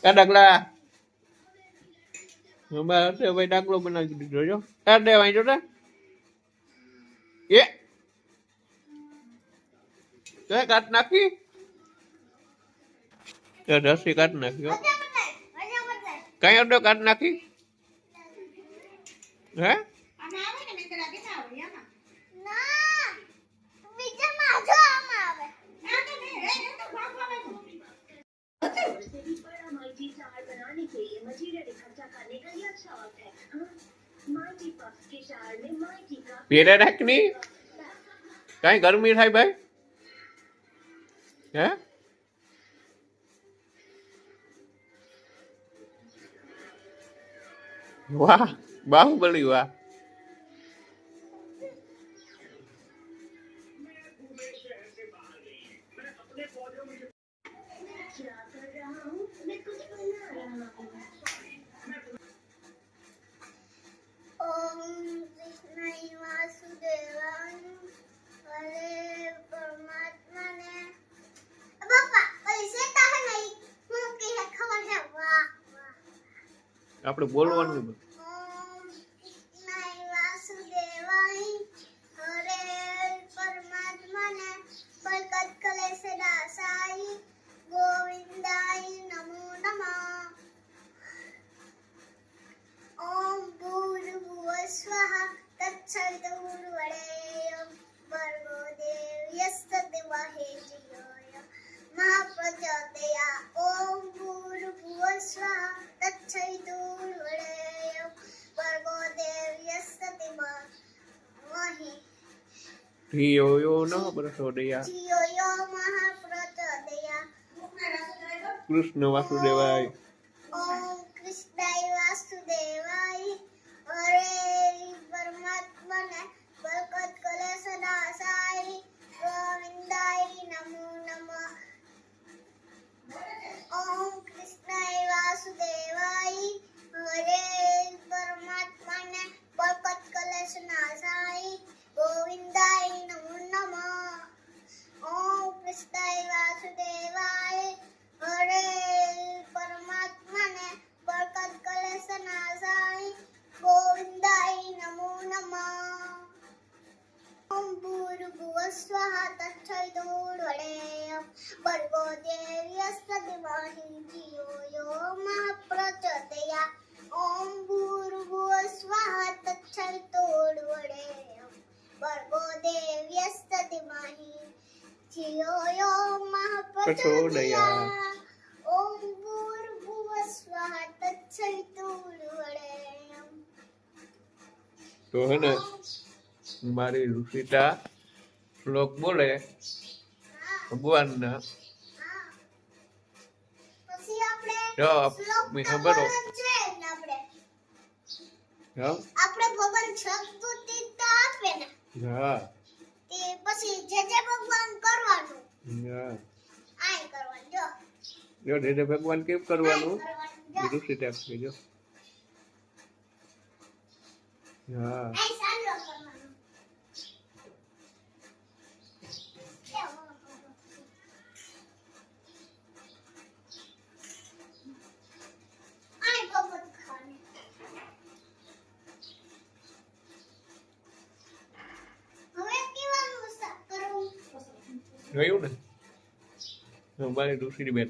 આ ડગલા ભાઈ ડાકલો બનાવી દીધો જો કાઢ દે વાંચો ને એ કાઢ નાખી રસી કાઢ નાખ્યો કઈ અડો કાઢ નાખી હે પેરે રાખની કઈ ગરમી થાય ભાઈ હે વાહ બાહુબલી વાહ આપણે બોલવાનું धियो यो न प्रचोदयात् कृष्ण वासुदेवाय ओम कृष्णाय वासुदेवाय हरे परमात्मा ने बरकत करे सदा साई गोविंदाय नमो नमः ओम कृष्णाय वासुदेवाय हरे परमात्मा ने बरकत करे सदा साई गोविंदाय नमो नमः ओम कृष्णाय वासुदेवाय हरे परमात्मा ने बरकत करे सना साई गोविंदाय नमो नमः ओम भूर्भुवः स्वः तत्सवितुर्वरेण्यं भर्गो देवस्य धीमहि धियो यो नः प्रचोदयात् ओम भूर्भुवः स्वः तत्सवितुर्वरेण्यं भर्गो देवस्य धीमहि धियो यो नः प्रचोदयात् ओम भूर्भुवः स्वः तत्सवितुर्वरेण्यं तो है ना મારી ઋષિતા શ્લોક બોલે ભગવાનના પછી આપણે જો શ્લોક મેં ખબર હો છે ને આપણે હા આપણે ભગવાન શબ્દોથી તો આપે ને હા તે પછી જે ભગવાન કરવાનું હા આય કરવાનું જો જો ભગવાન કેમ કરવાનું કરવાનું જો ઋષિતા કહેજો હા આય સાલો કરવાનું આય ભગવાન ખાને હવે કેવાનું કરું જોયું ને મારી ઋષિની બેન